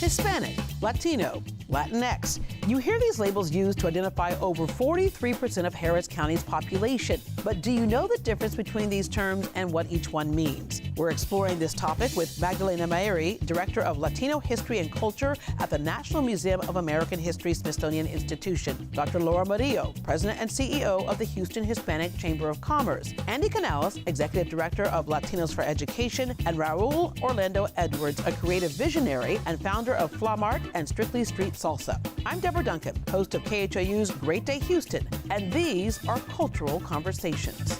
Hispanic, Latino, Latinx. You hear these labels used to identify over 43% of Harris County's population. But do you know the difference between these terms and what each one means? We're exploring this topic with Magdalena Mayeri, Director of Latino History and Culture at the National Museum of American History Smithsonian Institution, Dr. Laura Murillo, President and CEO of the Houston Hispanic Chamber of Commerce, Andy Canales, Executive Director of Latinos for Education, and Raul Orlando Edwards, a creative visionary and founder of Flawmart and Strictly Street Salsa. I'm Deborah Duncan, host of KHOU's Great Day Houston, and these are Cultural Conversations.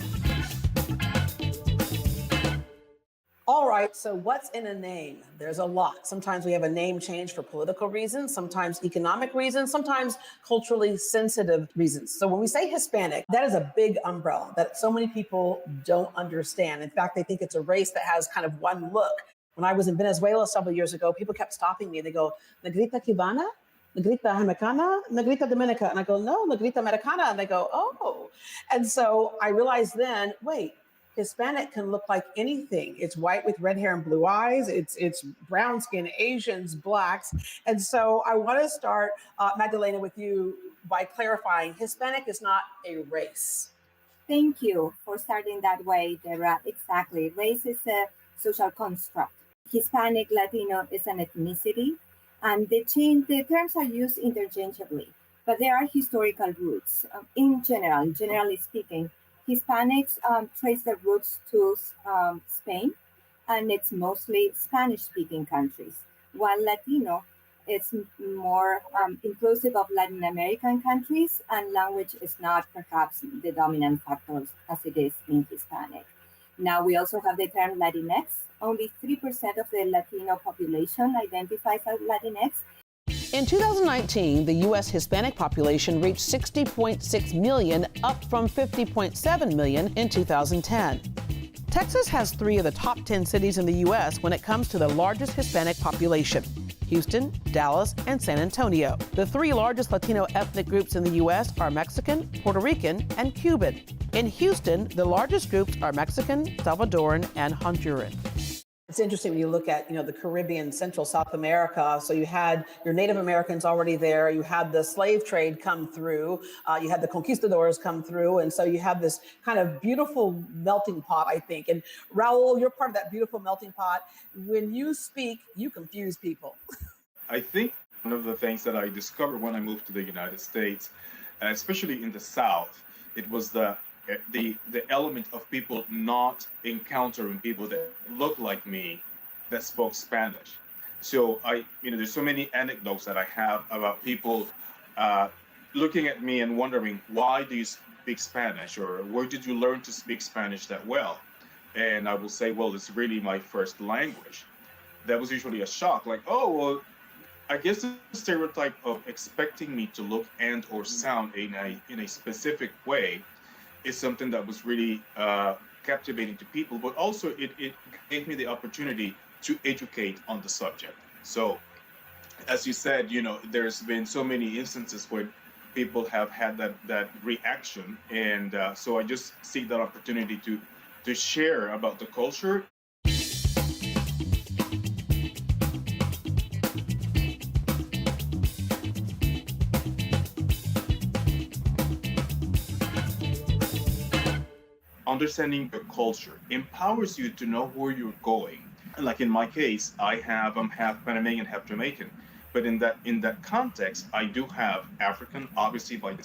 All right, so what's in a name? There's a lot. Sometimes we have a name change for political reasons, sometimes economic reasons, sometimes culturally sensitive reasons. So when we say Hispanic, that is a big umbrella that so many people don't understand. In fact, they think it's a race that has kind of one look. When I was in Venezuela several years ago, people kept stopping me. They go, Negrita Cubana? Negrita Jamaicana? Negrita Dominica? And I go, no, Negrita Americana. And they go, oh. And so I realized then, wait, Hispanic can look like anything. It's white with red hair and blue eyes. It's brown skin, Asians, blacks. And so I want to start, Magdalena, with you by clarifying Hispanic is not a race. Thank you for starting that way, Deborah. Exactly. Race is a social construct. Hispanic, Latino is an ethnicity, and the terms are used interchangeably, but there are historical roots. Generally speaking, Hispanics trace their roots to Spain, and it's mostly Spanish-speaking countries, while Latino is more inclusive of Latin American countries, and language is not perhaps the dominant factor as it is in Hispanic. Now, we also have the term Latinx. Only 3% of the Latino population identifies as Latinx. In 2019, the U.S. Hispanic population reached 60.6 million, up from 50.7 million in 2010. Texas has 3 of the top 10 cities in the U.S. when it comes to the largest Hispanic population: Houston, Dallas, and San Antonio. The 3 largest Latino ethnic groups in the U.S. are Mexican, Puerto Rican, and Cuban. In Houston, the largest groups are Mexican, Salvadoran, and Honduran. It's interesting when you look at, the Caribbean, Central South America. So you had your Native Americans already there. You had the slave trade come through. You had the conquistadors come through. And so you have this kind of beautiful melting pot, I think. And Raul, you're part of that beautiful melting pot. When you speak, you confuse people. I think one of the things that I discovered when I moved to the United States, especially in the South, it was the element of people not encountering people that look like me that spoke Spanish. So there's so many anecdotes that I have about people looking at me and wondering, why do you speak Spanish, or where did you learn to speak Spanish that well? And I will say, well, it's really my first language. That was usually a shock, like, oh, well, I guess the stereotype of expecting me to look and or sound in a specific way is something that was really captivating to people, but also it gave me the opportunity to educate on the subject. So, as you said, there's been so many instances where people have had that reaction, and so I just seek that opportunity to share about the culture. Understanding the culture empowers you to know where you're going. Like in my case, I'm half Panamanian, half Jamaican. But in that context, I do have African, obviously by the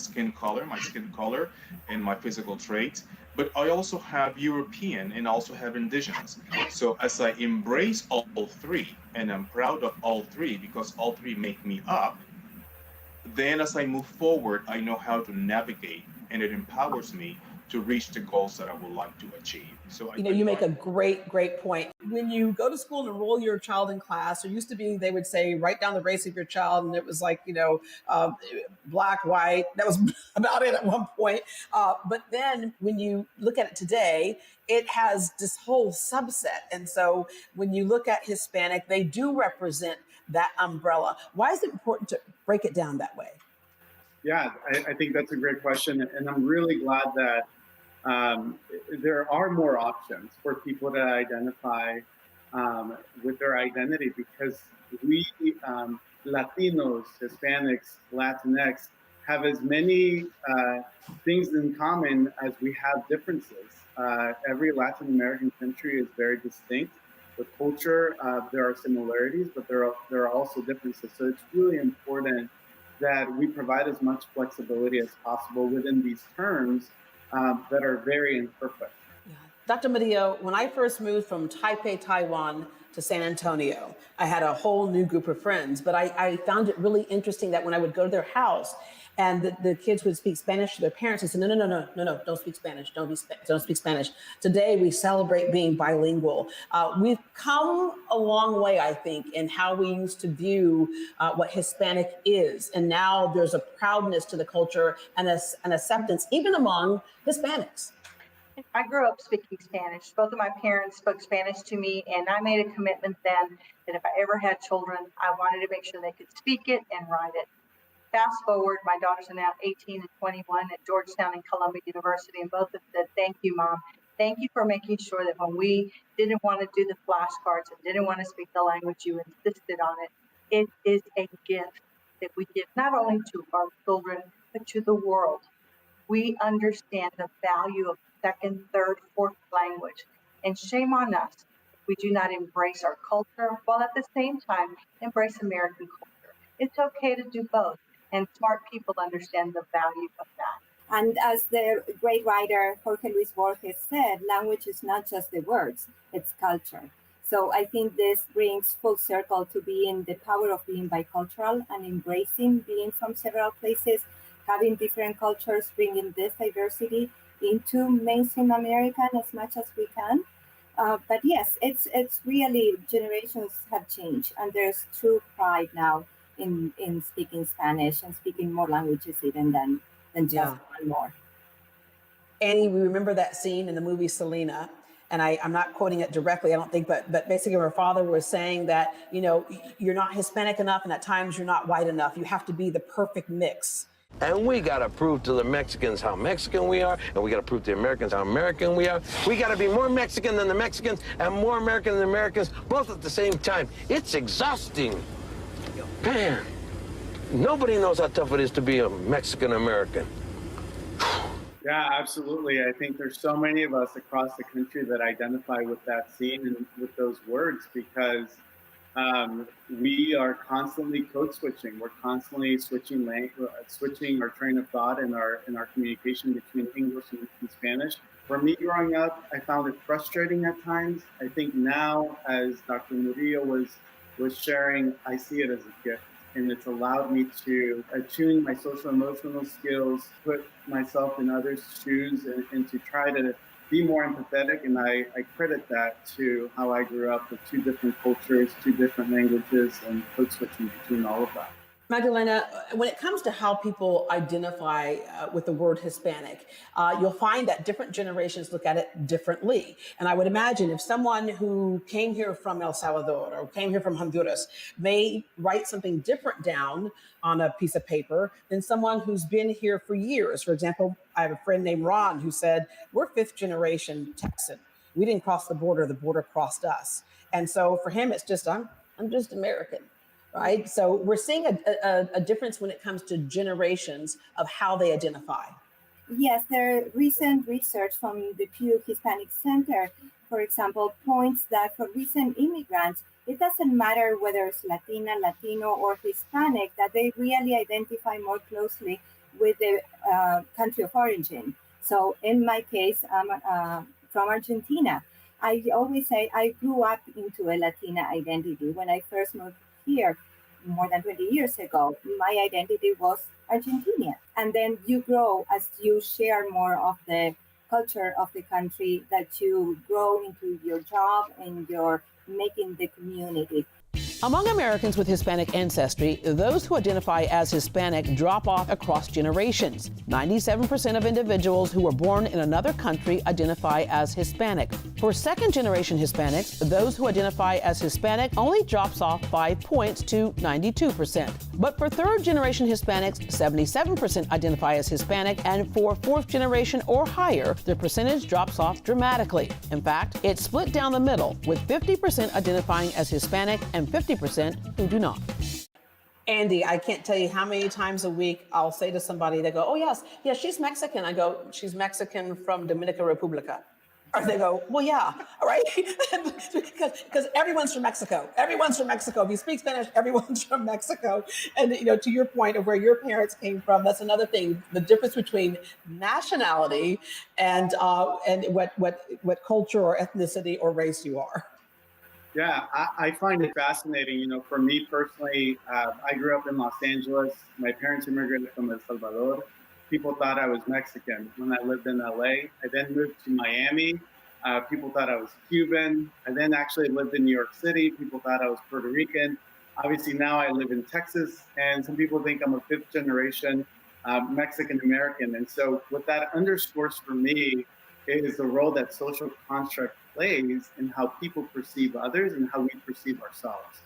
my skin color and my physical traits. But I also have European and also have indigenous. So as I embrace all 3, and I'm proud of all 3 because all 3 make me up, then as I move forward, I know how to navigate, and it empowers me to reach the goals that I would like to achieve. So you make a great point. When you go to school and enroll your child in class, there used to be, they would say, write down the race of your child, and it was like, black, white. That was about it at one point. But then when you look at it today, it has this whole subset. And so when you look at Hispanic, they do represent that umbrella. Why is it important to break it down that way? Yeah, I think that's a great question. And I'm really glad that there are more options for people to identify with their identity, because we Latinos, Hispanics, Latinx have as many things in common as we have differences. Every Latin American country is very distinct. The culture, there are similarities, but there are also differences. So it's really important that we provide as much flexibility as possible within these terms that are very imperfect. Yeah. Dr. Murillo, when I first moved from Taipei, Taiwan to San Antonio, I had a whole new group of friends, but I found it really interesting that when I would go to their house and the kids would speak Spanish to their parents, they said, no, don't speak Spanish, don't speak Spanish. Today, we celebrate being bilingual. We've come a long way, I think, in how we used to view what Hispanic is. And now there's a proudness to the culture and an acceptance, even among Hispanics. I grew up speaking Spanish. Both of my parents spoke Spanish to me, and I made a commitment then that if I ever had children, I wanted to make sure they could speak it and write it. Fast forward, my daughters are now 18 and 21 at Georgetown and Columbia University, and both have said, thank you, Mom. Thank you for making sure that when we didn't want to do the flashcards and didn't want to speak the language, you insisted on it. It is a gift that we give not only to our children, but to the world. We understand the value of second, third, fourth language. And shame on us if we do not embrace our culture while at the same time embrace American culture. It's okay to do both, and smart people understand the value of that. And as the great writer Jorge Luis Borges said, language is not just the words, it's culture. So I think this brings full circle to being the power of being bicultural and embracing being from several places, having different cultures, bringing this diversity into mainstream American as much as we can. But yes, it's really, generations have changed, and there's true pride now in speaking Spanish and speaking more languages even than just one more. Annie, we remember that scene in the movie Selena, and I'm not quoting it directly, I don't think, but basically her father was saying that, you're not Hispanic enough, and at times you're not white enough. You have to be the perfect mix. And we got to prove to the Mexicans how Mexican we are, and we got to prove to the Americans how American we are. We got to be more Mexican than the Mexicans and more American than the Americans, both at the same time. It's exhausting. Man, nobody knows how tough it is to be a Mexican American. Yeah, absolutely. I think there's so many of us across the country that identify with that scene and with those words, because we are constantly code switching. We're constantly switching our train of thought in our communication between English and Spanish. For me growing up, I found it frustrating at times. I think now, as Dr. Murillo was sharing, I see it as a gift. And it's allowed me to attune my social emotional skills, put myself in others' shoes, and to try to be more empathetic. And I credit that to how I grew up with two different cultures, two different languages, and code switching between all of that. Magdalena, when it comes to how people identify with the word Hispanic, you'll find that different generations look at it differently. And I would imagine if someone who came here from El Salvador or came here from Honduras may write something different down on a piece of paper than someone who's been here for years. For example, I have a friend named Ron who said, we're fifth generation Texan. We didn't cross the border crossed us. And so for him, it's just, I'm just American. Right? So we're seeing a difference when it comes to generations of how they identify. Yes, there recent research from the Pew Hispanic Center, for example, points that for recent immigrants, it doesn't matter whether it's Latina, Latino, or Hispanic, that they really identify more closely with the country of origin. So in my case, I'm from Argentina. I always say I grew up into a Latina identity. When I first moved here more than 20 years ago, my identity was Argentinian. And then you grow as you share more of the culture of the country, that you grow into your job and you're making the community. Among Americans with Hispanic ancestry, those who identify as Hispanic drop off across generations. 97% of individuals who were born in another country identify as Hispanic. For second-generation Hispanics, those who identify as Hispanic only drops off 5 points to 92%. But for third-generation Hispanics, 77% identify as Hispanic, and for fourth-generation or higher, the percentage drops off dramatically. In fact, it's split down the middle, with 50% identifying as Hispanic and 50% who do not. Andy, I can't tell you how many times a week I'll say to somebody, they go, oh, yes, she's Mexican. I go, she's Mexican from Dominica Republica. Or they go, well, yeah, all right? Because everyone's from Mexico. Everyone's from Mexico. If you speak Spanish, everyone's from Mexico. And, to your point of where your parents came from, that's another thing, the difference between nationality and what culture or ethnicity or race you are. Yeah, I find it fascinating. For me personally, I grew up in Los Angeles. My parents immigrated from El Salvador. People thought I was Mexican when I lived in LA. I then moved to Miami. People thought I was Cuban. I then actually lived in New York City. People thought I was Puerto Rican. Obviously, now I live in Texas, and some people think I'm a fifth generation Mexican American. And so what that underscores for me is the role that social construct plays in how people perceive others and how we perceive ourselves.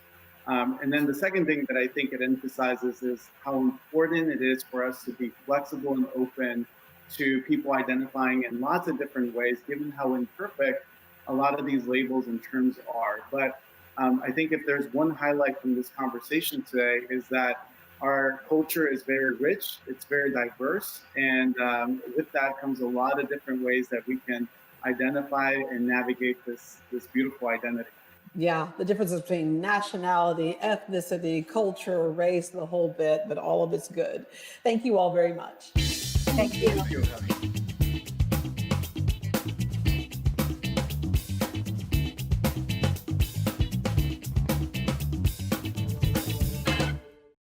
And then the second thing that I think it emphasizes is how important it is for us to be flexible and open to people identifying in lots of different ways, given how imperfect a lot of these labels and terms are. But I think if there's one highlight from this conversation today is that our culture is very rich, it's very diverse, and with that comes a lot of different ways that we can identify and navigate this beautiful identity. Yeah, the difference between nationality, ethnicity, culture, race, the whole bit, but all of it's good. Thank you all very much. Thank you. Thank you.